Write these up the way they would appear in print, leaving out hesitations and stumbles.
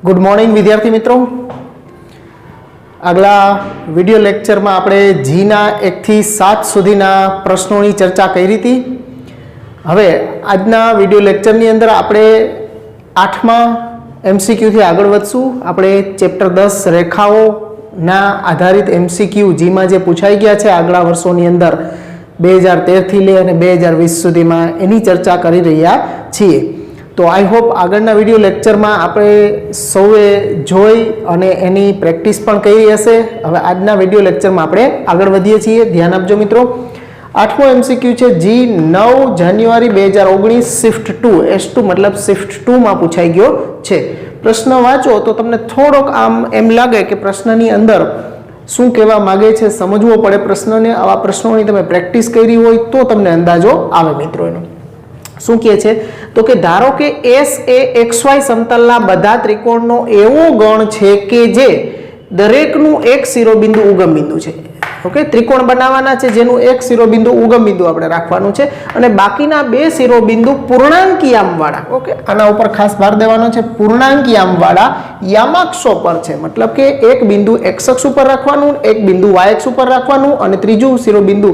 Good morning विद्यार्थी मित्रों। આગલા વિડિયો લેક્ચરમાં આપણે જીના 1 થી 7 સુધીના પ્રશ્નોની ચર્ચા કરી હતી। હવે આજના વિડિયો લેક્ચરની અંદર આપણે 8મા એમસીક્યુ થી આગળ વધશું। આપણે ચેપ્ટર 10 રેખાઓના આધારિત એમસીક્યુ જીમાં જે પૂછાઈ ગયા છે આગલા વર્ષોની અંદર 2013 થી લઈ અને 2020 સુધીમાં એની ચર્ચા કરી રહ્યા છીએ। तो आई होप आगळना विडियो लेक्चर में आपणे सौए जोई अने एनी प्रेक्टिस पण करी हशे। हवे आजना विडियो लेक्चर में आपणे आगळ वधीए छीए। ध्यान आपजो मित्रों। 8मो एमसीक्यू छे जी 9 जान्युआरी 2019 शिफ्ट 2 S2 मतलब शिफ्ट 2 में पूछाई गयो छे। प्रश्न वाँचो तो तमने थोड़ोक आम एम लागे कि प्रश्ननी अंदर शुं कहेवा मागे छे, समजवो पड़े प्रश्नने। आवा प्रश्नोनी तमे प्रेक्टिस करी होय तो तमने अंदाजो आवे मित्रों। एनो શું કહે છે તો કે ધારો કે S એ XY સમતલના બધા ત્રિકોણનો એવો ગણ છે કે જે દરેકનું એક શિરોબિંદુ ઉગમ બિંદુ છે। ઓકે, ત્રિકોણ બનાવવાના છે જેનું એક શિરોબિંદુ ઉગમ બિંદુ આપણે રાખવાનું છે અને બાકીના બે શિરોબિંદુ પૂર્ણાંકીયામ વાળા, ઓકે, આના ઉપર ખાસ ભાર દેવાનો છે, પૂર્ણાંકીયામ વાળા યામાક્ષો પર છે। मतलब કે એક બિંદુ x અક્ષ ઉપર રાખવાનું, એક બિંદુ y અક્ષ ઉપર રાખવાનું અને ત્રીજું શિરોબિંદુ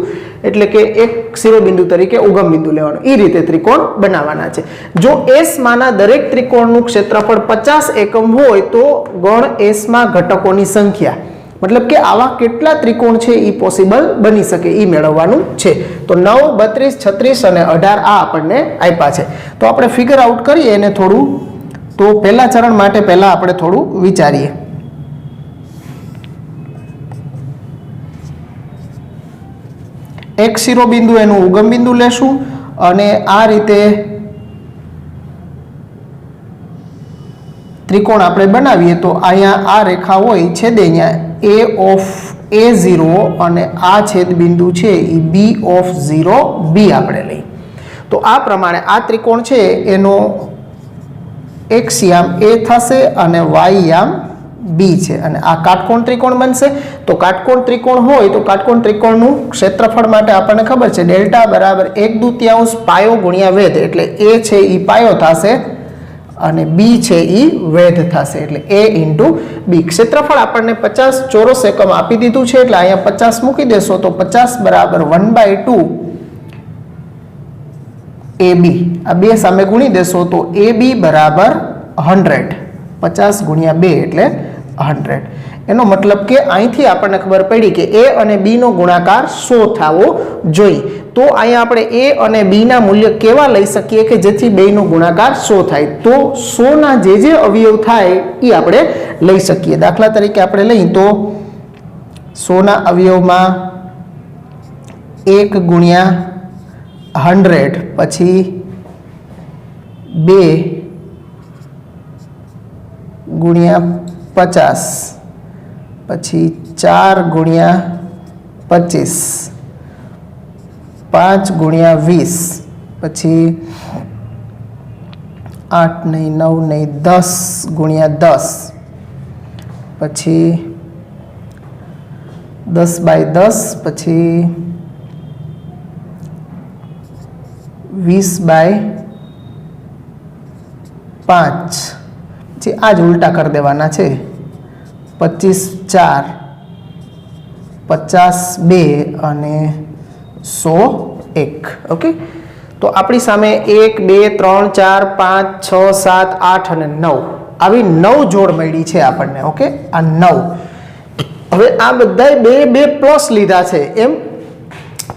એટલે કે એક શિરોબિંદુ તરીકે ઉગમ બિંદુ લેવાનું। એ રીતે ત્રિકોણ બનાવવાના છે। જો S માના દરેક ત્રિકોણનું ક્ષેત્રફળ 50 એકમ હોય તો ગણ S માં ઘટકોની સંખ્યા, मतलब કે આવા કેટલા ત્રિકોણ છે એ પોસિબલ બની શકે એ મેળવવાનું છે। તો 9, 32, 36 અને 18 આ આપણને આપ્યા છે। તો આપણે ફિગર આઉટ કરીએ એને થોડું। તો પહેલા ચરણ માટે પહેલા આપણે થોડું વિચારીએ। एक शिरोबिंदु एनु उगम बिंदु लेशुं अने आ रीते त्रिकोण आपणे बनावीए तो अहींया आ रेखा होय छेदे अहींया A ऑफ A0 अने आ छेद बिंदु छे ई B ऑफ 0 B आपणे लई। तो आ प्रमाणे आ त्रिकोण छे एनो x याम A थशे अने y याम बी है અને આ કાટકોણ ત્રિકોણ બનશે। તો કાટકોણ ત્રિકોણ હોય તો કાટકોણ ત્રિકોણનું ક્ષેત્રફળ માટે આપણને ખબર છે ડેલ્ટા બરાબર 1/2 પાયો ગુણ્યા વેધ, એટલે a છે ઈ પાયો થશે અને b છે ઈ વેધ થશે, એટલે a * b। ક્ષેત્રફળ આપણને 50 ચોરસ એકમ આપી દીધું છે એટલે અહીંયા 50 મૂકી દેશો તો 50 બરાબર 1/2 ab। આ બે સામે ગુણી દેશો તો ab બરાબર 100, 50 ગુણ્યા 2 એટલે 100। એનો મતલબ કે અહીંથી આપણને ખબર પડી કે a અને b નો ગુણાકાર 100 થવો જોઈએ। તો અહીંયા આપણે a અને b ના મૂલ્ય કેવા લઈ શકીએ કે જેથી બે નો ગુણાકાર 100 થાય। તો 100 ના જે અવયવ થાય એ આપણે લઈ શકીએ। દાખલા તરીકે આપણે લઈએ તો 100 ના અવયવમાં 1 ગુણ્યા 100 પછી 2 गुणिया 50 पछी 4 गुणिया 25 5 गुणिया 20 पछी 8 नहीं 9 नहीं 10 गुणिया 10 पछी 10/10 पछी 20/5 आज उल्टा कर देवाना छे। 25 4 50 2 અને 100 1। ओके, तो अपनी सामे 1 2 3 4 5 6 7 8 અને 9 આવી 9 જોડ મળી છે આપણને। ओके, આ 9 હવે આ બધાય 2 2 પ્લસ લીધા છે એમ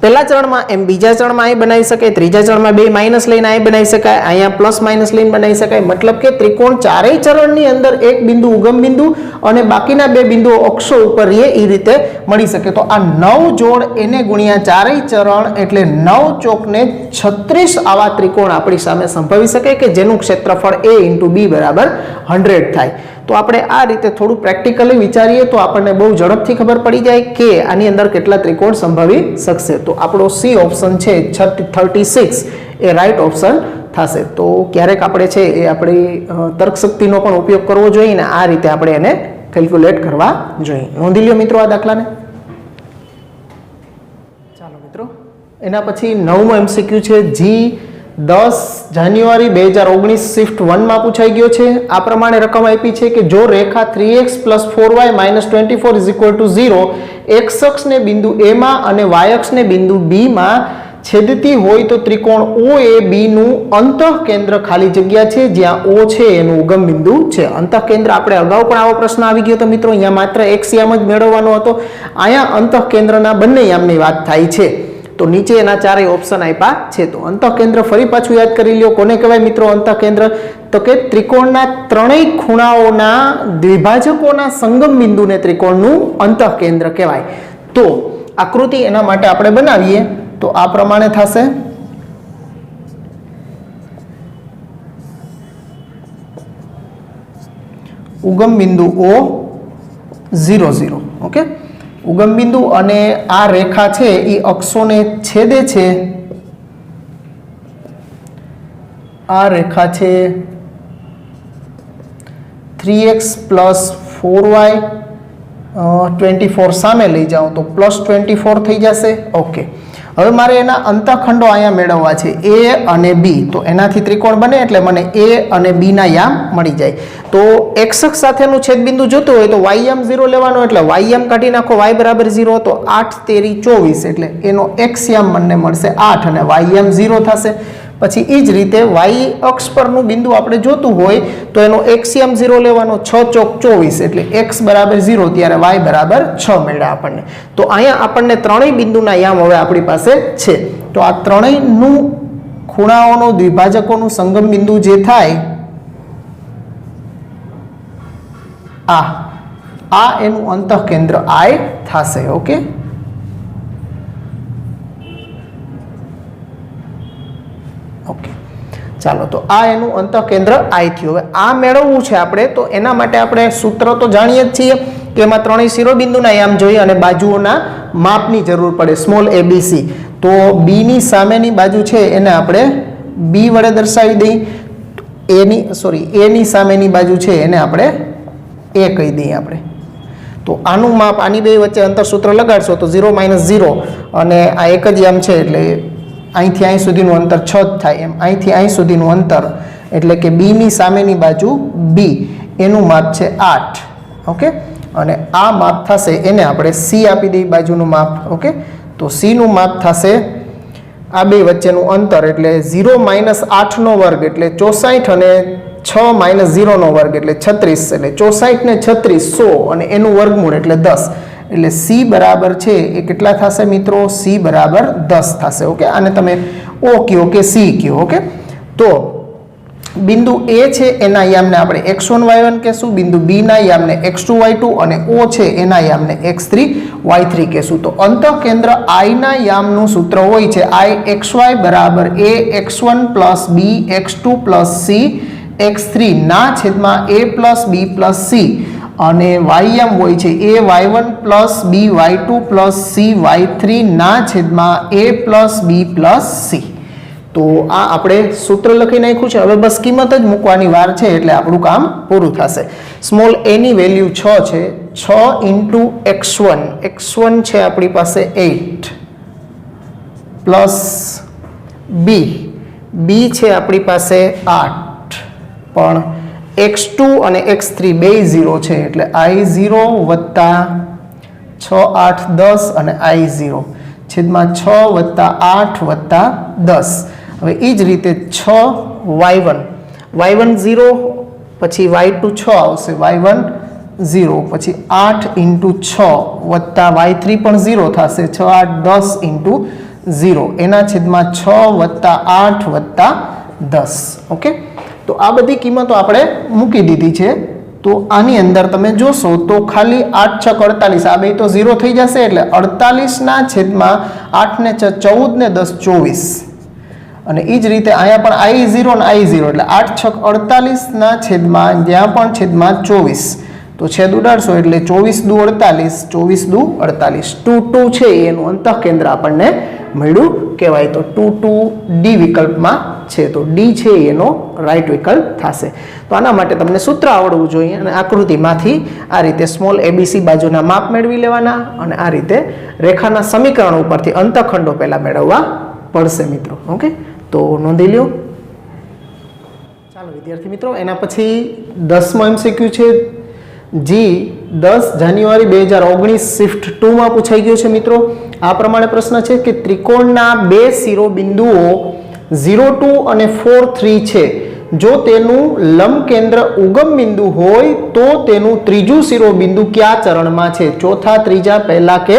पहला चरण में एम बीजा चरण में बनाई सके, तीजा चरण में 2 माइनस लईने आई बनाई सकाय, अहींया प्लस माइनस लईने बनाई सकाय। मतलब के त्रिकोण चारेय चरणनी अंदर एक बिंदु उगम बिंदु अने बाकीना 2 बिंदुओ अक्षो उपर रहे ई रीते मळी सके। तो आ 9 जोड़ एने गुणिया चारेय चरण एटले 9 चौक ने 36 आवा त्रिकोण आपणी सामे संभवी सके के जेनुं क्षेत्रफळ a * b बराबर 100 थाय। तो આપણે આ રીતે થોડું પ્રેક્ટિકલી વિચારીએ તો આપણને બહુ ઝડપથી ખબર પડી જાય કે આની અંદર કેટલા ત્રિકોણ સંભવી શકશે। તો આપણો સી ઓપ્શન છે 36 એ રાઈટ ઓપ્શન થશે। તો ક્યારેક આપણે છે એ આપણી તર્ક શક્તિનો પણ ઉપયોગ કરવો જોઈએ ને આ રીતે આપણે એને કેલ્ક્યુલેટ કરવા જોઈએ। નોંધી લ્યો મિત્રો આ દાખલાને। ચાલો મિત્રો, એના પછી 9મો એમસીક્યુ છે જી 10 જાન્યુઆરી 2019 શિફ્ટ 1 માં પૂછાઈ ગયો છે. આ પ્રમાણે રકમ આપી છે કે જો રેખા 3x + 4y - 24 = 0 x અક્ષને બિંદુ A માં અને y અક્ષને બિંદુ B માં છેદતી હોય તો ત્રિકોણ OAB નું અંતઃકેન્દ્ર ખાલી જગ્યા છે જ્યાં O છે એનું ઉગમ બિંદુ છે. અંતઃકેન્દ્ર આપણે અગાઉ પણ આવો પ્રશ્ન આવી ગયો હતો મિત્રો. અહીંયા માત્ર x યામ જ મેળવવાનો હતો. અહીંયા અંતઃકેન્દ્રના બંને યામની વાત થાય છે. તો નીચે એના ચારેય ઓપ્શન આપ્યા છે. તો અંતઃકેન્દ્ર ફરી પાછું યાદ કરી લ્યો. કોને કહેવાય મિત્રો અંતઃકેન્દ્ર? તો કે ત્રિકોણના ત્રણેય ખૂણાઓના દ્વિભાજકોના સંગમ બિંદુને ત્રિકોણનું અંતઃકેન્દ્ર કહેવાય. તો આકૃતિ એના માટે આપણે બનાવીએ તો આ પ્રમાણે થશે. ઉગમ બિંદુ O 0 0. ઓકે, ઉગમ બિંદુ અને આ રેખા છે એ અક્ષોને છેદે છે. આ રેખા છે 3x + 4y 24 સામે લઈ જાઉં તો +24 થઈ જશે. ઓકે, હવે મારે એના અંતઃખંડો અહીંયા મેળવવા છે A અને B. તો એનાથી ત્રિકોણ બને એટલે મને A અને B ના યામ મળી જાય. તો x અક્ષ સાથેનું છેદબિંદુ જોતું હોય તો y યામ 0 લેવાનો, એટલે y યામ કાઢી નાખો. y = 0 તો 8 તેરી 24 એટલે એનો x યામ મને મળશે 8 અને y યામ 0 થશે. પછી એ જ રીતે y અક્ષ પરનું બિંદુ આપણે જોતું હોય તો એનો x યામ 0 લેવાનો. 6 ચોક 24 એટલે x = 0 ત્યારે y = 6 મળ્યા આપણને. તો અહીંયા આપણને ત્રણેય બિંદુના યામ હવે આપણી પાસે છે. તો આ ત્રણેયનું ખૂણાઓનો દ્વિભાજકોનું સંગમ બિંદુ જે થાય આ એનું અંતઃકેન્દ્ર I થશે. ઓકે, ઓકે, ચાલો. તો આ એનું અંતઃકેન્દ્ર I થયું. હવે આ મેળવવું છે આપણે તો એના માટે આપણે સૂત્ર તો જાણીએ જ છીએ કે એમાં ત્રણેય શિરોબિંદુના યામ જોઈએ અને બાજુઓના માપની જરૂર પડે, સ્મોલ ABC. તો B ની સામેની બાજુ છે એને આપણે B વડે દર્શાવી દઈએ. A ની સામેની બાજુ છે એને આપણે A કહી દઈએ આપણે. તો આનું માપ આની બે વચ્ચે અંતર સૂત્ર લગાડશો તો 0 - 0 અને આ એક જ યામ છે એટલે અહીંથી અહીં સુધીનું અંતર 6 જ થાય. એમ અહીંથી અહીં સુધીનું અંતર એટલે કે B ની સામેની બાજુ B એનું માપ છે 8. ઓકે, અને આ માપ થશે એને આપણે C આપી દઈએ બાજુનું માપ. ઓકે, તો C નું માપ થશે આ બે વચ્ચેનું અંતર એટલે 0 - 8 નો વર્ગ એટલે 64 અને 6 - 0 નો વર્ગ એટલે 36 એટલે 64 ને 36 100 અને એનું વર્ગમૂળ એટલે 10 એટલે C બરાબર છે એ કેટલા થશે મિત્રો? C બરાબર 10 થશે. ઓકે, આને તમે O કયો કે C કયો. ઓકે, તો બિંદુ A છે એના યામને આપણે x1 y1 કહેશું, બિંદુ B ના યામને x2 y2 અને O છે એના યામને x3 y3 કહેશું. તો અંતઃકેન્દ્ર I ના યામનું સૂત્ર હોય છે I(xy) = ax1 + b x2 + c x3 ના છેદમાં a + b + c અને y યામ હોય છે ay1 + b y2 + c y3 ના છેદમાં a + b + c. તો આ આપણે સૂત્ર લખી નાખ્યું છે. હવે બસ કિંમત જ મૂકવાની વાર છે એટલે આપણું કામ પૂરું થશે. સ્મોલ a ની વેલ્યુ 6 છે. 6 × x1, x1 છે આપણી પાસે 8 પ્લસ b છે આપણી પાસે 8 પણ x2 અને x3 બે 0 છે એટલે I0 + 6 8 10 અને I0 છેદમાં 6 + 8 + 10. હવે એ જ રીતે 6 y1 0 પછી y2 6 આવશે y1 0 પછી 8 × 6 વત્તા y3 પણ 0 થશે 6 8 10 × 0 એના છેદમાં 6 + 8 + 10. ઓકે, તો આ બધી કિંમતો આપણે મૂકી દીધી છે. તો આની અંદર તમે જોશો તો ખાલી 8 6 48 આ બે તો 0 થઈ જશે એટલે 48 ના છેદમાં 8 ને 6 14 ને 10 24 અને એ જ રીતે અહીંયા પણ I0 અને I0 એટલે 8 6 48 ના છેદમાં જ્યાં પણ છેદમાં 24 તો છેદ ઉડાડશો એટલે 24 દુ 48 24 દુ 48 2 2 છે એનું અંતઃકેન્દ્ર આપણને મળ્યું કહેવાય. તો 2 2 D વિકલ્પમાં છે તો D છે એનો રાઈટ વિકલ્પ થશે. તો આના માટે તમને સૂત્ર આવડવું જોઈએ અને આકૃતિમાંથી આ રીતે સ્મોલ ABC બાજુના માપ મેળવી લેવાના અને આ રીતે રેખાના સમીકરણ ઉપરથી અંતઃખંડો પહેલા મેળવવા પડશે મિત્રો. ઓકે, તો નોંધી લ્યો. ચાલો વિદ્યાર્થી મિત્રો, એના પછી 10મો MCQ છે, જી 10 જાન્યુઆરી 2019 શિફ્ટ 2માં પૂછાઈ ગયો છે મિત્રો. આ પ્રમાણે પ્રશ્ન છે કે ત્રિકોણના બે શિરોબિંદુઓ 0, 2 અને 4, 3 છે. જો તેનું લંબ કેન્દ્ર ઉગમ બિંદુ હોય તો તેનું ત્રીજું શિરોબિંદુ કયા ચરણમાં છે? ચોથા, ત્રીજા, પહેલા કે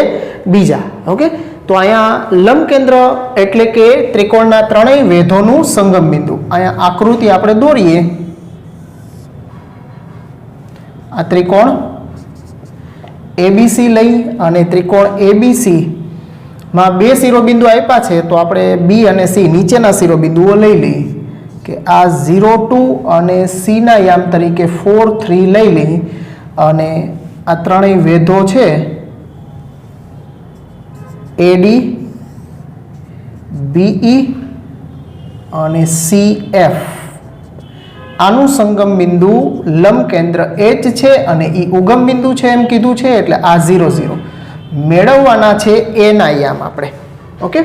બીજા? ઓકે, તો અહીંયા લંબ કેન્દ્ર એટલે કે ત્રિકોણના ત્રણેય વેધોનું સંગમ બિંદુ. અહીંયા આકૃતિ આપણે દોરીએ. આ ત્રિકોણ ABC લઈ અને ત્રિકોણ ABC માં બે શિરોબિંદુ આપ્યા છે, તો આપણે B અને C નીચેના શિરોબિંદુઓ લઈ લઈએ કે આ 0, 2 અને C ના યામ તરીકે 4, 3 લઈ લઈ અને આ ત્રણેય વેધો છે AD, BE અને CF. આનું સંગમ બિંદુ લંબ કેન્દ્ર H છે અને એ ઉગમ બિંદુ છે એમ કીધું છે, એટલે આ 0, 0 મેળવવાના છે A ના યામ આપણે. ઓકે,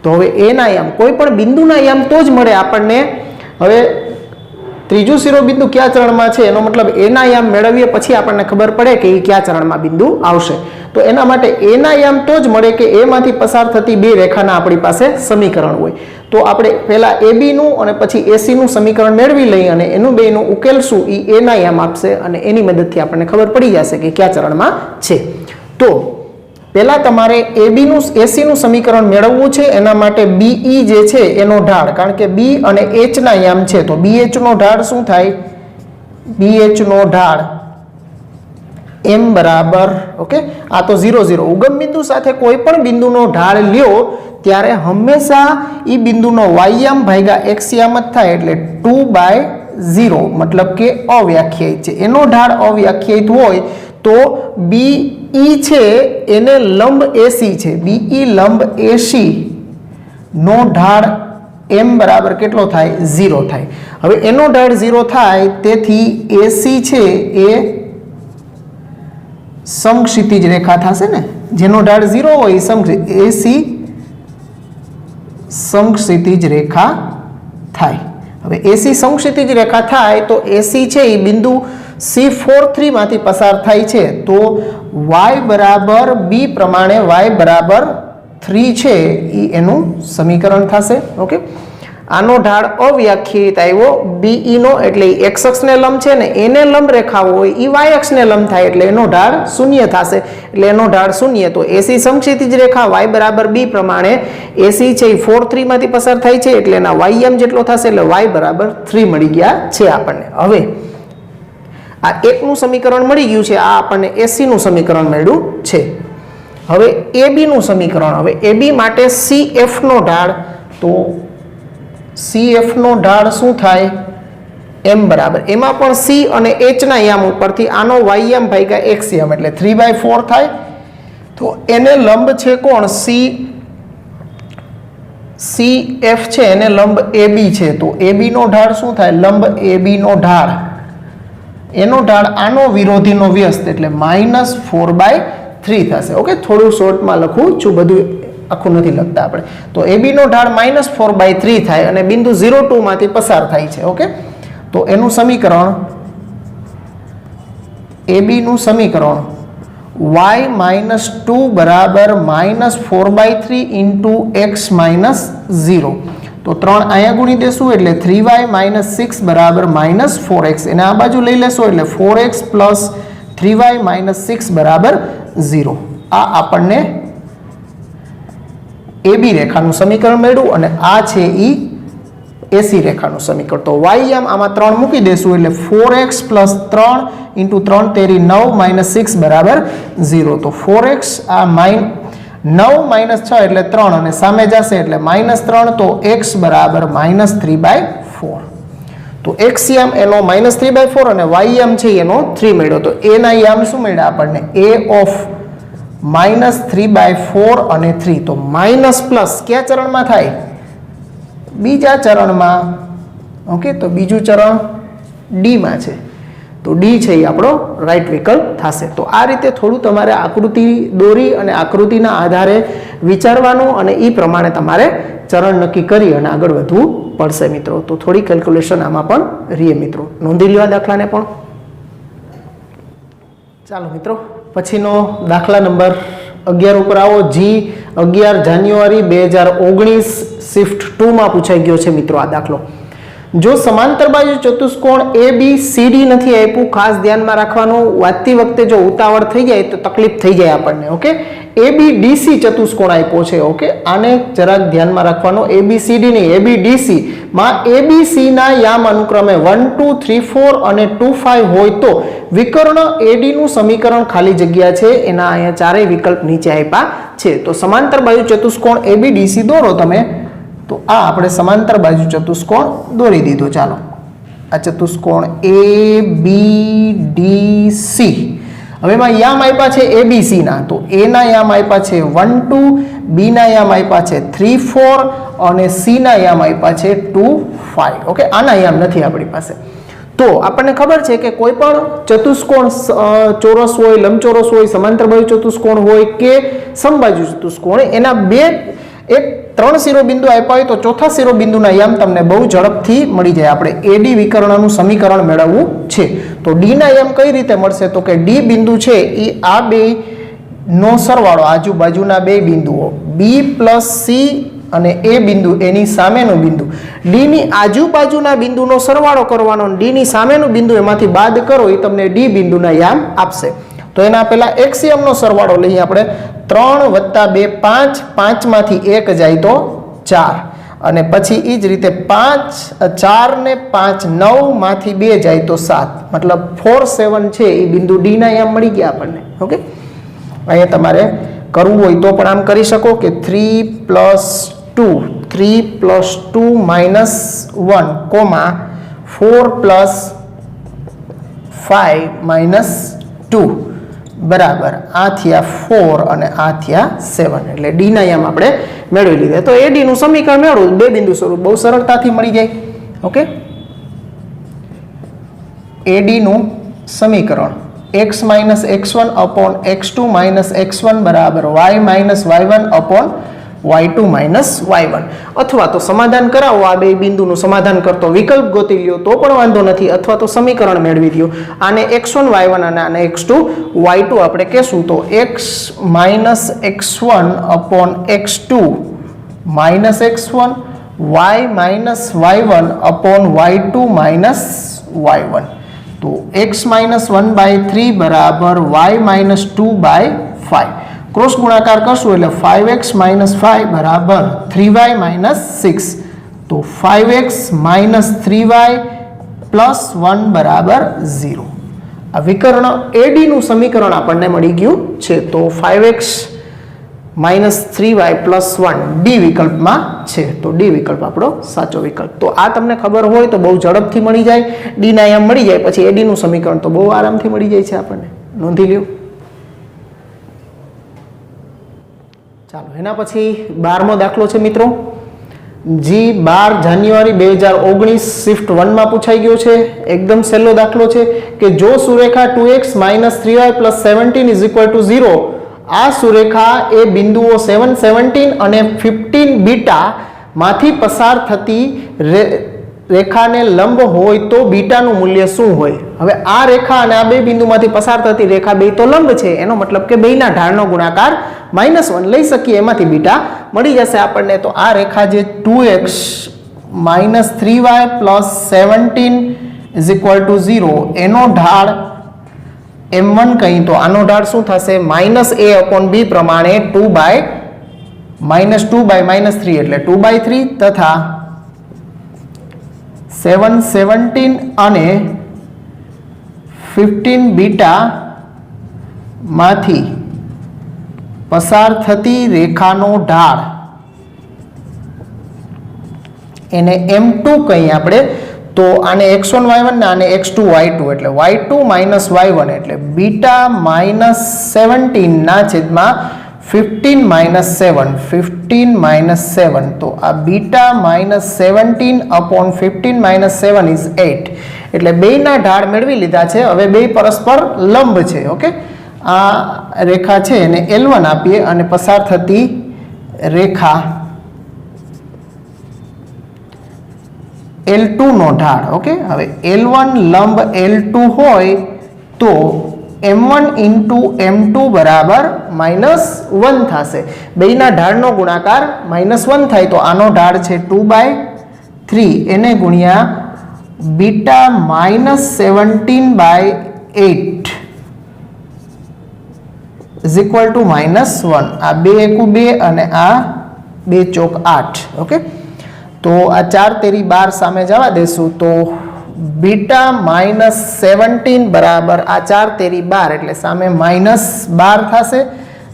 તો હવે A ના યામ, કોઈ પણ બિંદુના યામ તો જ મળે આપણને. હવે ત્રીજું શિરોબિંદુ કયા ચરણમાં છે એનો મતલબ A ના યામ મેળવીએ પછી આપણને ખબર પડે કે એ કયા ચરણમાં બિંદુ આવશે. તો એના માટે A ના યામ તો જ મળે કે A માંથી પસાર થતી બે રેખાના આપણી પાસે સમીકરણ હોય. તો આપણે પહેલા AB નું અને પછી AC નું સમીકરણ મેળવી લઈએ અને એનું બેનું ઉકેલશું, એ A ના યામ આપશે અને એની મદદથી આપણને ખબર પડી જશે કે કયા ચરણમાં છે. તો પહેલા તમારે AB નું AC નું સમીકરણ મેળવવું છે. એના માટે BE જે છે એનો ઢાળ, કારણ કે B અને H ના યામ છે, તો BH નો ઢાળ શું થાય? BH નો ઢાળ M બરાબર, ઓકે, આ તો 0, 0 ઉગમ બિંદુ સાથે કોઈ પણ બિંદુનો ઢાળ લ્યો ત્યારે હંમેશા એ બિંદુનો y યામ ભાગ્યા x યામ જ થાય, એટલે 2/0 મતલબ કે અવ્યાખ્યાયિત છે. એનો ઢાળ અવ્યાખ્યાયિત હોય તો BE છે એને લંબ AC છે, BE લંબ AC નો ઢાળ M બરાબર કેટલો થાય? 0 થાય. હવે એનો ઢાળ 0 થાય, તેથી AC છે એ સમક્ષિતિજ રેખા થશે ને, જેનો ઢાળ 0 હોય AC સમક્ષિતિજ રેખા થાય. હવે AC સમક્ષિતિજ રેખા થાય તો AC છે એ બિંદુ C43 માંથી પસાર થાય છે, તો y બરાબર b પ્રમાણે y બરાબર 3 છે એ એનું સમીકરણ થશે. ઓકે, આનો ઢાળ અવ્યાખ્યાયિત આવ્યો BE નો, એટલે x અક્ષને લંબ છે ને એને લંબ રેખા હોય એ y અક્ષને લંબ થાય, એટલે એનો ઢાળ 0 થશે, એટલે એનો ઢાળ 0. તો AC સમક્ષિતિજ રેખા y બરાબર b પ્રમાણે AC છે એ 4, 3 માંથી પસાર થાય છે, એટલે એના y m જેટલો થશે, એટલે y બરાબર 3 મળી ગયા છે આપણને. હવે આ એકનું સમીકરણ મળી ગયું છે, આ આપણને AC નું સમીકરણ મળ્યું છે. હવે AB નું સમીકરણ, હવે AB માટે CF નો ઢાળ, તો CF નો ઢાળ શું થાય? M બરાબર, એમાં પણ C અને H ના યામ ઉપરથી આનો y યામ ભાગ્યા x યામ એટલે 3/4 થાય. તો એને લંબ છે કોણ? CF છે એને લંબ AB છે, તો AB નો ઢાળ શું થાય? લંબ AB નો ઢાળ, એનો ઢાળ આનો વિરોધીનો વ્યસ્ત એટલે -4/3 થશે. ઓકે, થોડું શોર્ટમાં લખું છું, બધું આખું નથી લખતા આપણે. તો AB નો ઢાળ -4/3 થાય અને બિંદુ 0, 2 માંથી પસાર થાય છે. ઓકે, તો એનું સમીકરણ AB નું સમીકરણ y -2 બરાબર -4/3 into x -0. તો 3 અહીંયા ગુણી દેશું એટલે 3y - 6 બરાબર -4x. એને આ બાજુ લઈ લેશો એટલે 4x + 3y - 6 બરાબર 0. આ આપણને AB રેખાનું સમીકરણ મળ્યું અને આ છે ઈ AC રેખાનું સમીકરણ. તો y યામ આમાં 3 મૂકી દેશું એટલે 4x + 3 × 3 તેરી 9 - 6 બરાબર 0. તો 4x આ 9 - 6 એટલે 3 અને સામે જશે એટલે -3, તો x બરાબર -3/4. તો x યામ એનો -3/4 અને y યામ છે એનો 3 મળ્યો. તો a ના યામ શું મળ્યા આપણને? a ઓફ -3/4 અને 3. તો માઇનસ પ્લસ કયા ચરણમાં થાય? બીજા ચરણમાં. ઓકે, તો બીજું ચરણ D માં છે. તો ડી છે એ આપણો રાઈટ વિકલ્પ થશે. તો આ રીતે થોડું તમારે આકૃતિ દોરી અને આકૃતિના આધારે વિચારવાનું અને એ પ્રમાણે તમારે ચરણ નક્કી કરી અને આગળ વધવું પડશે મિત્રો. તો થોડી કેલ્ક્યુલેશન આમાં પણ રહીએ મિત્રો. નોંધી લેવા દાખલાને પણ. ચાલો મિત્રો, પછીનો દાખલા નંબર 11 ઉપર આવો. જી 11 જાન્યુઆરી 2019 શિફ્ટ 2 માં પૂછાઈ ગયો છે મિત્રો આ દાખલો. જો સમાંતર બાજુ ચતુષ્કોણ ABCD નથી આપ્યું, ખાસ ધ્યાનમાં રાખવાનું, વાંચતી વખતે જો ઉતાવળ થઈ જાય તો તકલીફ થઈ જાય આપણને. ઓકે, ABDC ચતુષ્કોણ આપ્યો છે. ઓકે, આને જરાક ધ્યાનમાં રાખવાનો. ABCD નહીં, ABDC માં ABC ના યામ અનુક્રમે 1 2 3 4 અને 2 5 હોય તો વિકર્ણ AD નું સમીકરણ ખાલી જગ્યા છે એના અહીંયા ચારેય વિકલ્પ નીચે આપ્યા છે. તો સમાંતર બાજુ ચતુષ્કોણ ABDC દોરો તમે. તો આ આપણે સમાંતર બાજુ ચતુષ્કોણ દોરી દીધો. ચાલો, આ ચતુષ્કોણ ABDC. હવે એમાં યામ આપ્યા છે ABC ના. તો A ના યામ આપ્યા છે 1 2, B ના યામ આપ્યા છે 3 4 અને C ના યામ આપ્યા છે 2 5. ઓકે, આના યામ નથી આપણી પાસે. તો આપણને ખબર છે કે કોઈ પણ ચતુષ્કોણ ચોરસ હોય, લંબચોરસ હોય, સમાંતર બાજુ ચતુષ્કોણ હોય કે સમબાજુ ચતુષ્કોણ, એના એક 3 શિરોબિંદુ આપ્યા હોય તો ચોથા શિરોબિંદુના યામ તમને બહુ ઝડપથી મળી જાય. આપણે AD વિકર્ણનું સમીકરણ મેળવવું છે. તો D ના યામ કઈ રીતે મળશે? તો કે D બિંદુ છે એ આ બે નો સરવાળો, આજુબાજુના બે બિંદુઓ B પ્લસ C અને A બિંદુ એની સામેનું બિંદુ, D ની આજુબાજુના બિંદુનો સરવાળો કરવાનો, D ની સામેનું બિંદુ એમાંથી બાદ કરો એ તમને D બિંદુના યામ આપશે. તો એના પહેલા એક્સિયમ નો સરવાળો લઈએ આપણે. 3 + 2 5, 5 માંથી 1 જાય તો 4 અને પછી એ જ રીતે 4 ને 5 9 માંથી 2 જાય તો 7, મતલબ 4 7 છે એ બિંદુ D ના યામ મળી ગયા આપણને. ઓકે, અહીંયા તમારે કરવું હોય તો પણ આમ કરી શકો કે 3 + 2 + 2 - 1, 4 + 5 - 2 બરાબર આ થયા 4 અને આ થયા 7. એટલે D ના યામ આપણે મેળવી લીધા. તો AD નું સમીકરણ મેળવું બે બિંદુ સ્વરૂપ બહુ સરળતાથી મળી જાય. ઓકે, AD નું સમીકરણ x - x1 / x2 - x1 બરાબર y - y1 / y2 - y1. અથવા તો સમાધાન કરાવો, આ બે બિંદુનું સમાધાન કરતો વિકલ્પ ગોતી લ્યો તો પણ વાંધો નથી, અથવા તો સમીકરણ મેળવી લ્યો. આને x1 y1 અને આને x2 y2 આપણે કહેશું. તો x - x1 / x2 - x1 y - y1 / y2 - y1. તો x - 1/3 બરાબર y - 2/5. ક્રોસ ગુણાકાર કરશું એટલે 5x - 5 બરાબર 3y - 6. તો 5x - 3y + 1 બરાબર 0. આ વિકર્ણ AD નું સમીકરણ આપણને મળી ગયું છે. તો 5x - 3y + 1 D વિકલ્પમાં છે. તો D વિકલ્પ આપણો સાચો વિકલ્પ. તો આ તમને ખબર હોય તો બહુ ઝડપથી મળી જાય. D ના યામ મળી જાય પછી AD નું સમીકરણ તો બહુ આરામથી મળી જાય છે આપણને. નોંધી લ્યો. ચાલો, એના પછી 12મો દાખલો છે મિત્રો. જી 12 જાન્યુઆરી 2019 શિફ્ટ 1 માં પૂછાઈ ગયો છે. એકદમ સહેલો દાખલો છે કે જો સુરેખા 2x - 3y + 17 = 0, આ સુરેખા એ બિંદુઓ 7 17 અને 15 બીટા માંથી પસાર થતી રેખાને લંબ હોય તો બીટાનું મૂલ્ય શું હોય? હવે આ રેખા અને આ બે બિંદુમાંથી પસાર થતી રેખા બે તો લંબ છે, એનો મતલબ કે બેના ઢાળનો ગુણાકાર -1 લઈ શકીએ, એમાંથી બીટા મળી જશે આપણને. તો આ રેખા જે 2x - 3y + 17 = 0 એનો ઢાળ m1 કહી તો આનો ઢાળ શું થશે? -a/b પ્રમાણે 2 / -3 એટલે 2/3 તથા 7 17 અને 15 બીટા માંથી પસાર થતી રેખાનો ઢાળ એને m2 કહીએ આપણે. તો આને x1 y1 ને આને x2 y2 એટલે y2 - y1 એટલે બીટા -17 ના છેદમાં 15 - 7 15 - 7. તો આ બીટા -17 / 15 - 7 is 8. એટલે બેયના ઢાળ મેળવી લીધા છે। હવે બે પરસ્પર લંબ છે। ઓકે, આ રેખા છે એને L1 આપીએ અને પસાર થતી રેખા L2 નો ઢાળ। ઓકે, હવે L1 લંબ L2 હોય તો M1 into M2 બરાબર -1 થશે। બેયના ઢાળનો ગુણાકાર -1 થાય તો આનો ઢાળ છે 2/3 એને ગુણ્યા બીટા -17/8 ઇઝ ઇક્વલ ટુ -1। આ 2 એકુ 2 અને આ 2 ચોક 8। ઓકે, તો આ 4 તેરી 12 સામે જવા દેશું તો બીટા -17 બરાબર આ 4 તેરી 12 એટલે સામે -12 થશે।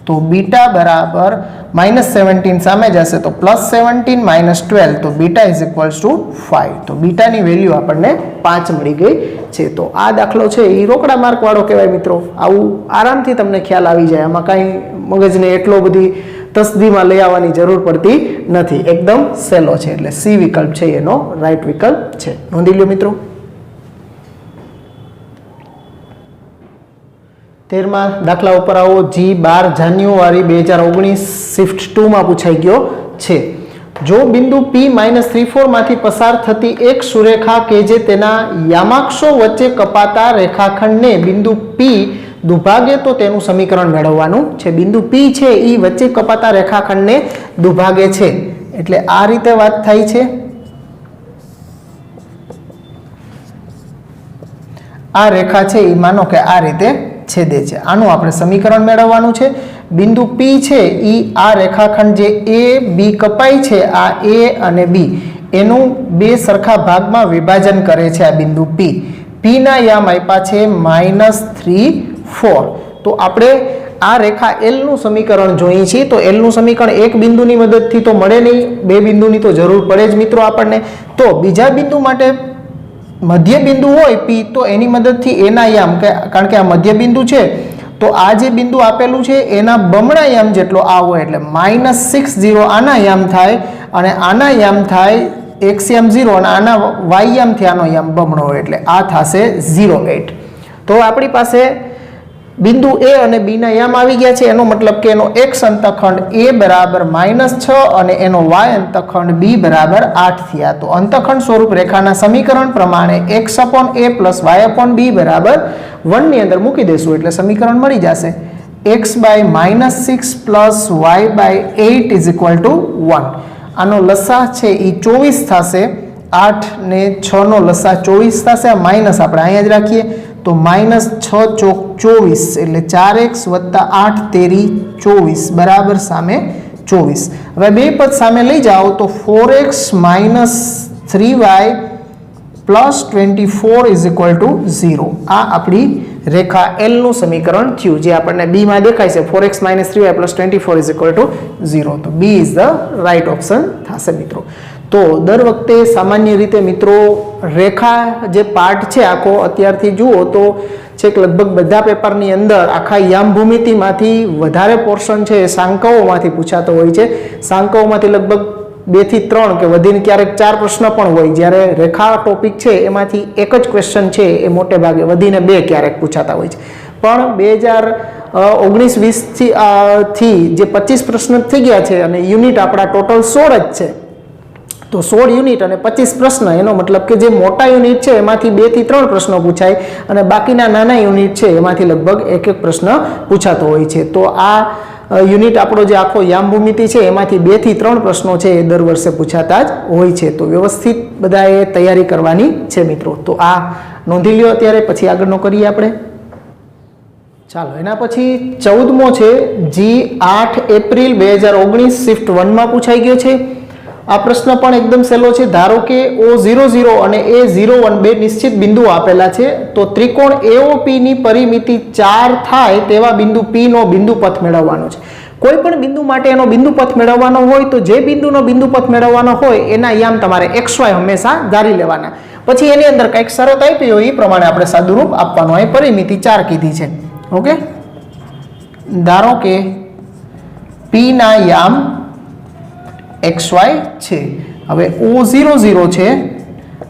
તો બીટા બરાબર -17 સામે જશે તો +17 -12 તો બીટા ઇઝ ઇક્વલ્સ ટુ 5। તો બીટાની વેલ્યુ આપણને 5 મળી ગઈ છે। તો આ દાખલો છે એ રોકડા માર્ક વાળો કહેવાય મિત્રો। આવું આરામથી તમને ખ્યાલ આવી જાય, આમાં કાંઈ મગજને એટલો બધી તસદીમાં લઈ આવવાની જરૂર પડતી નથી, એકદમ સહેલો છે। એટલે સી વિકલ્પ છે એનો રાઈટ વિકલ્પ છે, નોંધી લો મિત્રો। 13મા દાખલા ઉપર આવો। G12 જાન્યુઆરી 2019 શિફ્ટ 2 માં પૂછાઈ ગયો છે। જો બિંદુ P-34 માંથી પસાર થતી એક સુરેખા કે જે તેના યામાક્ષો વચ્ચે કપાતા રેખાખંડને બિંદુ P દુભાગે તો તેનું સમીકરણ મેળવવાનું છે। બિંદુ P છે એ વચ્ચે કપાતા રેખાખંડને દુભાગે છે એટલે આ રીતે વાત થાય છે। આ રેખા છે એ માનો કે આ રીતે છેદે છે, આનું આપણે સમીકરણ મેળવવાનું છે। બિંદુ P છે એ આ રેખાખંડ જે A B કપાય છે, આ A અને B એનું બે સરખા ભાગમાં વિભાજન કરે છે આ બિંદુ P। P ના યામ આપ્યા છે -3 4। તો આપણે આ રેખા L નું સમીકરણ જોઈએ છીએ તો L નું સમીકરણ એક બિંદુની મદદથી તો મળે નહીં, બે બિંદુની તો જરૂર પડે જ મિત્રો આપણને। તો બીજા બિંદુ માટે મધ્ય બિંદુ હોય P તો એની મદદથી એના યામ, કારણ કે આ મધ્ય બિંદુ છે તો આ જે બિંદુ આપેલું છે એના બમણા યામ જેટલો આ હોય એટલે -60 આના યામ થાય અને આના યામ થાય x યામ 0 અને આના y યામથી આનો યામ બમણો હોય એટલે આ થશે 0,8। તો આપણી પાસે બિંદુ A અને B ના યામ આવી ગયા છે, એનો મતલબ કે એનો x અંતખંડ A બરાબર -6 અને એનો y અંતખંડ B બરાબર 8 થયા। તો અંતખંડ સ્વરૂપ રેખાના સમીકરણ પ્રમાણે x/a + y/b બરાબર 1 ની અંદર મૂકી દેશું એટલે સમીકરણ મળી જશે x/-6 + y/8 is equal to 1। આનો લસા છે એ 24 થશે, 8 ને 6 નો લસા 24 થશે, આ માઇનસ આપણે અહીંયા જ રાખીએ તો -6 ચોક 24 એટલે 4x + 8 તેરી 24 બરાબર સામે 24। હવે બે પદ સામે લઈ જાઓ તો 4x - 3y + 24 is equal to 0। આ આપણી રેખા L નું સમીકરણ થયું જે આપણને B માં દેખાય છે 4x - 3y + 24 is equal to 0। તો B is the right option થશે મિત્રો। તો દર વખતે સામાન્ય રીતે મિત્રો રેખા જે પાર્ટ છે આખો અત્યારથી જુઓ તો છેક લગભગ બધા પેપરની અંદર આખા યામ ભૂમિતિમાંથી વધારે પોર્શન છે એ સાંકઓમાંથી પૂછાતો હોય છે। સાંકઓમાંથી લગભગ 2 થી 3 કે વધીને ક્યારેક 4 પ્રશ્ન પણ હોય, જ્યારે રેખા ટોપિક છે એમાંથી એક જ ક્વેશ્ચન છે એ મોટે ભાગે વધીને 2 ક્યારેક પૂછાતા હોય છે। પણ 2019-20 થી જે 25 પ્રશ્ન થઈ ગયા છે અને યુનિટ આપણા ટોટલ 16 જ છે તો 16 યુનિટ અને 25 પ્રશ્ન, એનો મતલબ કે જે મોટા યુનિટ છે એમાંથી 2 થી 3 પ્રશ્નો પૂછાય અને બાકીના નાના યુનિટ છે એમાંથી લગભગ એક પ્રશ્ન પૂછાતો હોય છે। તો આ યુનિટ આપણો જે આખો યામ ભૂમિતિ છે એમાંથી 2 થી 3 પ્રશ્નો છે એ દર વર્ષે પૂછાતા જ હોય છે। તો વ્યવસ્થિત બધાએ તૈયારી કરવાની છે મિત્રો। તો આ નોંધી લ્યો અત્યારે, પછી આગળનો કરીએ આપણે। ચાલો એના પછી 14મો છે G8 એપ્રિલ 2019 શિફ્ટ 1 માં પૂછાઈ ગયો છે। આ પ્રશ્ન પણ એકદમ સહેલો છે। ધારો કે O00 અને A01 બે નિશ્ચિત બિંદુ આપેલા છે તો ત્રિકોણ AOP ની પરિમિતિ 4 થાય તેવા બિંદુ P નો બિંદુ પથ મેળવવાનો છે। કોઈ પણ બિંદુ માટે એનો બિંદુ પથ મેળવવાનો હોય તો જે બિંદુનો બિંદુ પથ મેળવવાનો હોય એના યામ તમારે XY હંમેશા ધારી લેવાના, પછી એની અંદર કંઈક શરત આપી હોય એ પ્રમાણે આપણે સાદુરૂપ આપવાનું હોય। પરિમિતિ 4 કીધી છે। ઓકે, ધારો કે P ના યામ XY છે। હવે O00 છે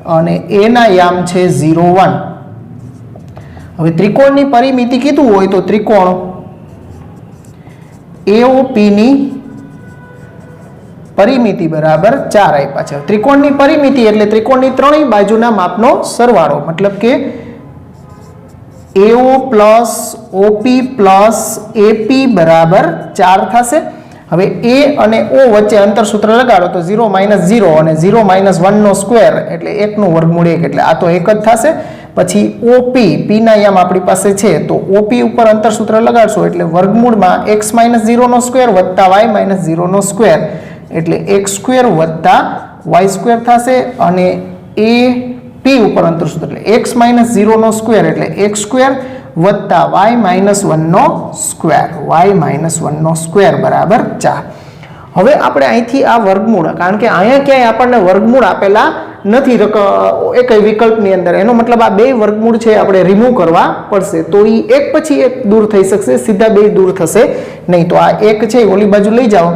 અને એ ના યામ છે 0 1. હવે ત્રિકોણની પરિમિતિ કીધું હોય તો ત્રિકોણ AOP ની પરિમિતિ બરાબર 4 આપ્યા છે. ત્રિકોણની પરિમિતિ એટલે ત્રિકોણની ત્રણેય બાજુના માપનો સરવાળો, મતલબ કે AO plus OP plus AP બરાબર 4 થશે. હવે A અને O વચ્ચે અંતર સૂત્ર લગાડો તો 0 - 0 અને 0 - 1 નો સ્ક્વેર એટલે 1 નું વર્ગમૂળ 1 એટલે આ તો 1 જ થશે. પછી OP P ના યામ આપણી પાસે છે તો OP ઉપર અંતર સૂત્ર લગાડશો એટલે વર્ગમૂળમાં x - 0 નો સ્ક્વેર વત્તા y - 0 નો સ્ક્વેર એટલે x સ્ક્વેર વત્તા y સ્ક્વેર થશે. અને AP ઉપર અંતર સૂત્ર એટલે x - 0 નો સ્ક્વેર એટલે x સ્ક્વેર વત્તા y - 1 નો સ્ક્વેર y - 1 નો સ્ક્વેર બરાબર 4. હવે આપણે અહીંથી આ વર્ગમૂળ, કારણ કે અહીંયા ક્યાંય આપણને વર્ગમૂળ આપેલા નથી એક વિકલ્પની અંદર, એનો મતલબ આ બે વર્ગમૂળ છે આપણે રિમૂવ કરવા પડશે. તો એ એક પછી એક દૂર થઈ શકશે, સીધા બે દૂર થશે નહીં. તો આ એક છે ઓલી બાજુ લઈ જાઓ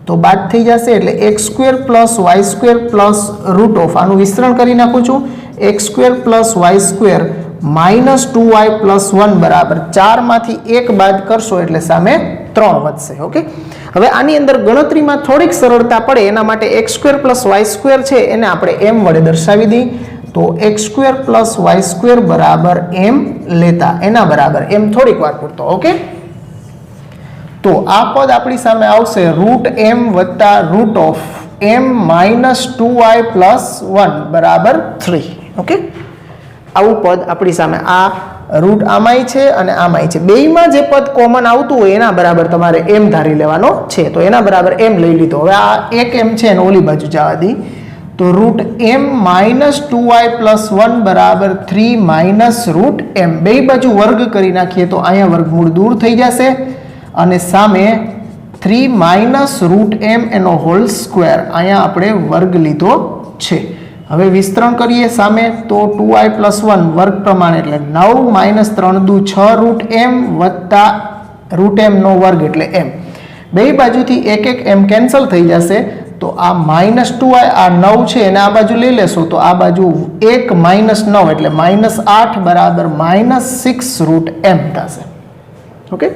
તો બાદ થઈ જશે એટલે x square plus y square plus root of, આનું વિસ્તરણ કરી નાખું છું, x square plus y square minus 2y plus 1 બરાબર 4 માંથી 1 બાદ કરશો એટલે સામે 3 વધશે. ઓકે, હવે આની અંદર ગણતરીમાં થોડીક સરળતા પડે એના માટે x square plus y square છે એને આપણે m વડે દર્શાવી દઈએ. તો x square plus y square બરાબર m લેતા એના બરાબર m થોડીક વાર પૂરતો. ઓકે, તો આ પદ આપણી સામે આવશે રૂટ m વત્તા root of m minus 2y plus 1 બરાબર 3. ઓકે, આવું પદ આપણી સામે, આ રૂટ આમાંય છે અને આમાંય છે, બેયમાં જે પદ કોમન આવતું હોય એના બરાબર તમારે m ધારી લેવાનો છે. તો એના બરાબર m લઈ લીધો. હવે આ એક m છે અને ઓલી બાજુ જવા દી તો route m minus 2y plus 1 બરાબર 3 માઇનસ રૂટ m, બે બાજુ વર્ગ કરી નાખીએ તો અહીંયા વર્ગમૂળ દૂર થઈ જશે અને સામે 3 માઇનસ રૂટ m એનો હોલ સ્ક્વેર અહીંયા આપણે વર્ગ લીધો છે. હવે વિસ્તરણ કરીએ સામે તો 2y પ્લસ 1 વર્ગ પ્રમાણે એટલે 9 માઇનસ 3 દુ 6 રૂટ m વત્તા રૂટ m નો વર્ગ એટલે m. બે બાજુથી એક એક m કેન્સલ થઈ જશે તો આ માઇનસ 2y આ 9 છે એને આ બાજુ લઈ લેશો તો આ બાજુ 1 માઇનસ 9 એટલે માઇનસ 8 બરાબર માઇનસ 6 રૂટ m થશે. ઓકે,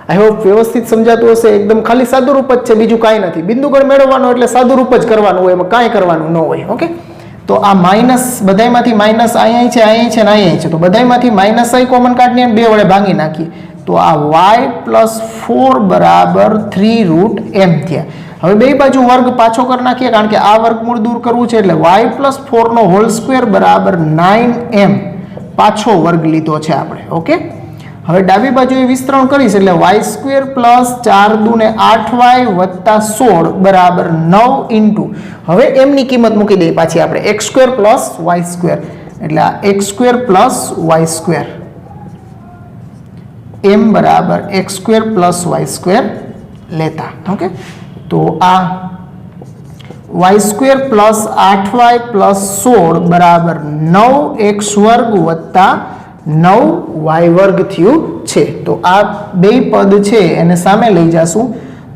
આઈ હોપ વ્યવસ્થિત સમજાતું હશે. એકદમ ખાલી સાદું રૂપ જ છે, બીજું કાંઈ નથી. બિંદુગણ મેળવવાનો એટલે સાદું રૂપ જ કરવાનું હોય, એમાં કાંઈ કરવાનું ન હોય. ઓકે, તો આ માઇનસ બધાયમાંથી માઇનસ અહીંયા છે, અહીંયા છે અને અહીંયા છે, તો બધાયમાંથી માઇનસ આઈ કોમન કાઢીને બે વડે ભાંગી નાખીએ તો આ y પ્લસ 4 બરાબર 3 રૂટ m થયા. હવે બે બાજુ વર્ગ પાછો કરી નાખીએ કારણ કે આ વર્ગમૂળ દૂર કરવું છે એટલે y પ્લસ 4 નો હોલ સ્ક્વેર બરાબર 9m પાછો વર્ગ લીધો છે આપણે. ઓકે, હવે ડાબી બાજુ એ વિસ્તરણ કરીશ એટલે y સ્ક્વેર પ્લસ 4 દુને 8y વત્તા 16 બરાબર 9 ઇન્ટુ, હવે m ની કિંમત મૂકી દઈએ પાછી આપણે x square plus y square એટલે આ x square plus y square m બરાબર x square plus y square લેતા. ઓકે, તો આ y square plus 8y plus 16 બરાબર 9x વર્ગ વત્તા 9y વર્ગ થયું છે. તો આ બે પદ છે એને સામે લઈ જાશું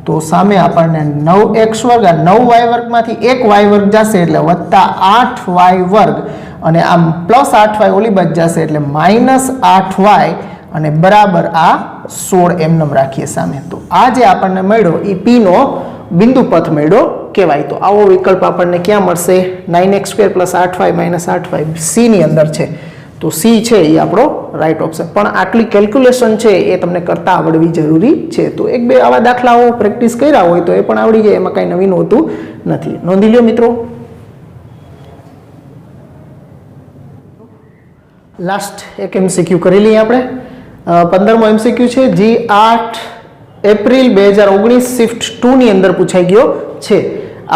તો સામે આપણને 9x વર્ગ આ 9y વર્ગમાંથી 1y વર્ગ જશે એટલે વત્તા 8y વર્ગ અને આમ પ્લસ 8y ઓલી બાજુ જશે એટલે માઇનસ 8y અને બરાબર આ 16 એમનેમ રાખીએ સામે. તો આ જે આપણને મળ્યો એ p નો બિંદુ પથ મળ્યો કહેવાય. તો આવો વિકલ્પ આપણને ક્યાં મળશે? 9x² plus 8y minus 8y c ની અંદર છે. તો c છે એ આપણો રાઈટ ઓપ્શન. પણ આટલી કેલ્ક્યુલેશન છે એ તમને કરતા આવડવી જરૂરી છે. તો એક બે આવા દાખલાઓ પ્રેક્ટિસ કર્યા હોય તો એ પણ આવડી જાય, એમાં કાંઈ નવીન હોતું નથી. નોંધી લ્યો મિત્રો. લાસ્ટ એક MCQ કરી લઈએ આપણે. 15મો MCQ છે જે 8 એપ્રિલ 2019 શિફ્ટ 2 ની અંદર પૂછાઈ ગયો છે.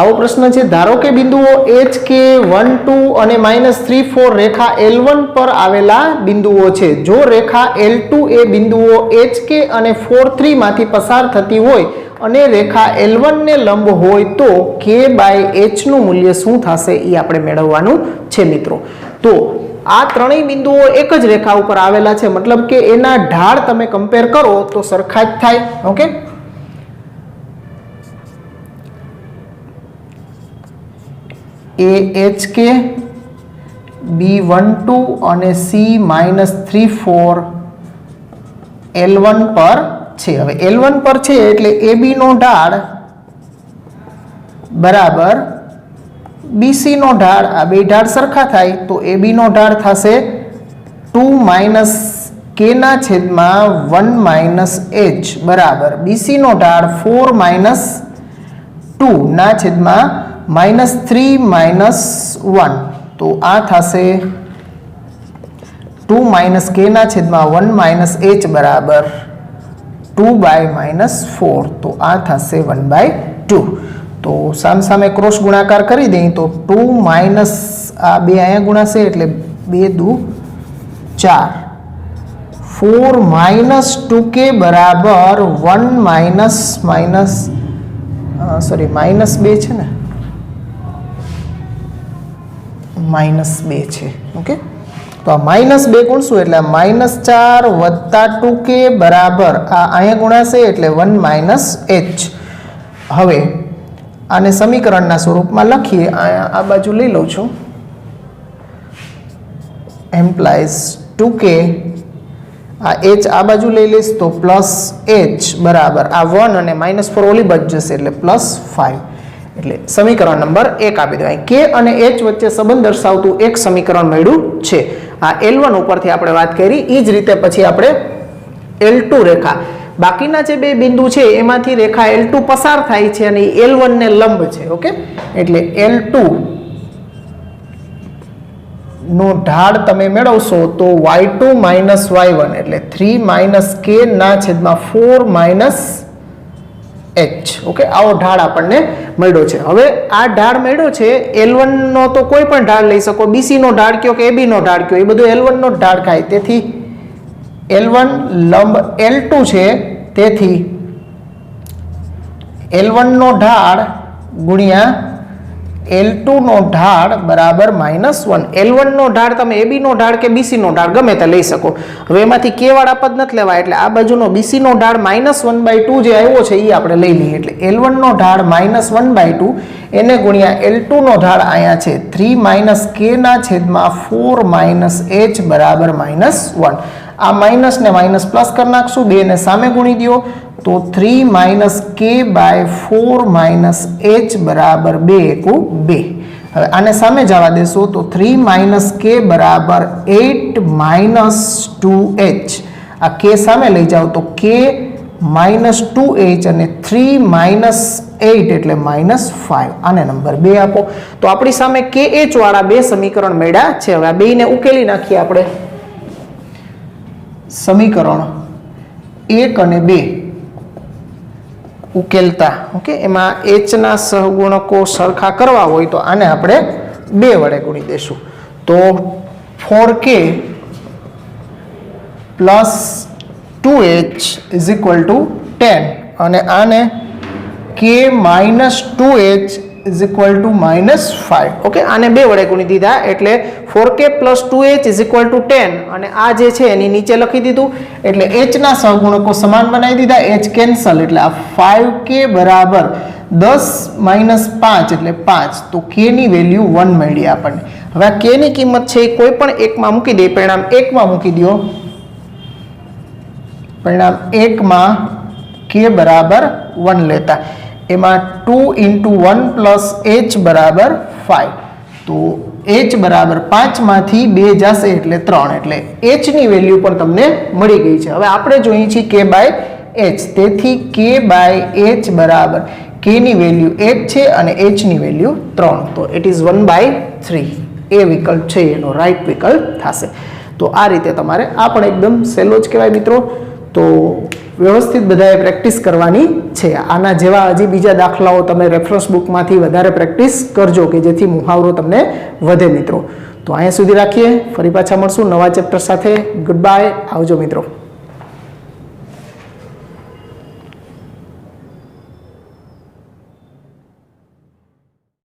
આવો પ્રશ્ન છે, ધારો કે બિંદુઓ HK 1 2 અને -3 4 રેખા L1 પર આવેલા બિંદુઓ છે. જો રેખા L2 એ બિંદુઓ HK અને 4 3 માંથી પસાર થતી હોય અને રેખા L1 ને લંબ હોય તો K/H નું મૂલ્ય શું થશે એ આપણે મેળવવાનું છે મિત્રો. તો આ ત્રણેય બિંદુઓ એક જ રેખા ઉપર આવેલા છે, મતલબ કે એના ઢાળ તમે કમ્પેર કરો તો સરખા જ થાય. ઓકે, AHK B12 અને C-34 L1 પર છે. હવે L1 પર છે એટલે AB નો ઢાળ બરાબર BC નો ઢાળ, આ બે ઢાળ સરખા થાય તો AB નો ઢાળ થશે 2 - K ના છેદમાં 1 - H બરાબર BC નો ઢાળ 4 - 2 ના છેદમાં -3 - 1, તો આ થશે 2 - K ના છેદમાં 1 - H બરાબર 2/-4, તો આ થશે 1/2. તો સામસામે ક્રોસ ગુણાકાર કરી દઈએ તો 2 - આ બે અહીંયા ગુણાશે એટલે 2 × 2 = 4, 4 - 2K બરાબર 1 -2 છે ને, -2 છે. ઓકે, તો આ -2 ગુણશું એટલે -4 + 2K બરાબર આ અહીંયા ગુણાશે એટલે 1 - H. હવે આને સમીકરણના સ્વરૂપમાં લખીએ. આ બાજુ લઈ લઉં છું. એમ્પ્લાઇઝ 2K, આ H આ બાજુ લઈ લઈશ તો +H બરાબર આ 1 અને -4 ઓલી બાજુ જશે એટલે +5. એટલે સમીકરણ નંબર 1 આપી દેવાય. K અને H વચ્ચે સંબંધ દર્શાવતું એક સમીકરણ મળ્યું છે. આ L1 ઉપરથી આપણે વાત કરી. એ જ રીતે પછી આપણે L2 રેખા, બાકીના જે બે બિંદુ છે એમાંથી રેખા L2 પસાર થાય છે અને L1 ને લંબ છે. ઓકે, એટલે L2 નો ઢાળ તમે મેળવશો તો y2 - y1 એટલે 3 - K ના છેદમાં 4 - H. ઓકે, આવો ઢાળ આપણને મળ્યો છે. હવે આ ઢાળ મળ્યો છે L1 નો તો કોઈ પણ ઢાળ લઈ શકો, BC નો ઢાળ કયો કે AB નો ઢાળ કયો, એ બધું L1 નો ઢાળ ખાય. તેથી L1 લંબ L2 છે, તેથી L1 નો ઢાળ ગુણ્યા L2 નો ઢાળ બરાબર -1. L1 નો ઢાળ તમે AB નો ઢાળ કે BC નો ઢાળ ગમે તે લઈ શકો. હવે એમાંથી K વાળા પદ નથી લેવા એટલે આ બાજુનો BC નો ઢાળ -1/2 જે આવ્યો છે એ આપણે લઈ લઈએ. એટલે L1 નો ઢાળ -1/2 એને ગુણ્યા L2 નો ઢાળ અહીંયા છે 3 - K ના છેદમાં 4 - H બરાબર -1. આ માઇનસ ને માઇનસ પ્લસ કરી નાખશું, 2 ને સામે ગુણી દો તો 3 - K/4 - H બરાબર 2 × 2. હવે આને સામે જવા દેશો તો 3 - K બરાબર 8 - 2H. આ K સામે લઈ જાઓ તો K - 2H અને 3 - 8 એટલે -5. આને નંબર 2 આપો. તો આપણી સામે KH વાળા બે સમીકરણ મળ્યા છે. હવે આ બેને ઉકેલી નાખીએ આપણે. સમીકરણ 1 અને 2 ઉકેલતા, ઓકે, એમાં H ના સહગુણકો સરખા કરવા હોય તો આને આપણે 2 વડે ગુણી દેશું. તો 4K + 2H = 10 અને આને K - 2H = -5. ઓકે, આને 2 વડે ગુણી દીધા એટલે 4K + 2H = 10 અને આ જે છે એની નીચે લખી દીધું એટલે H ના સહગુણકો સમાન બનાવી દીધા. H કેન્સલ એટલે આ 5K બરાબર 10 - 5 એટલે 5. તો K ની વેલ્યુ 1 મળી આપણને. હવે આ K ની કિંમત છે કોઈ પણ એકમાં મૂકી દે. પરિણામ 1 માં મૂકી દો. પરિણામ 1 માં K બરાબર 1 લેતા એમાં 2 × 1 + H બરાબર 5. તો H બરાબર 5 માંથી 2 જશે એટલે 3 એટલે H ની વેલ્યુ પણ તમને મળી ગઈ છે. હવે આપણે જોઈએ છીએ K/H. તેથી K/H બરાબર K ની વેલ્યુ 1 છે અને H ની વેલ્યુ 3. તો ઇટ ઇઝ 1/3. એ વિકલ્પ છે એનો રાઈટ વિકલ્પ થશે. તો આ રીતે તમારે આ પણ એકદમ સહેલો જ કહેવાય મિત્રો. તો વ્યવસ્થિત બધાએ પ્રેક્ટિસ કરવાની છે. આના જેવા હજી બીજા દાખલાઓ તમે રેફરન્સ બુકમાંથી વધારે પ્રેક્ટિસ કરજો કે જેથી મુહાવરો તમને વધે મિત્રો. તો અહીંયા સુધી રાખીએ. ફરી પાછા મળશું નવા ચેપ્ટર સાથે. Good bye. આવજો મિત્રો.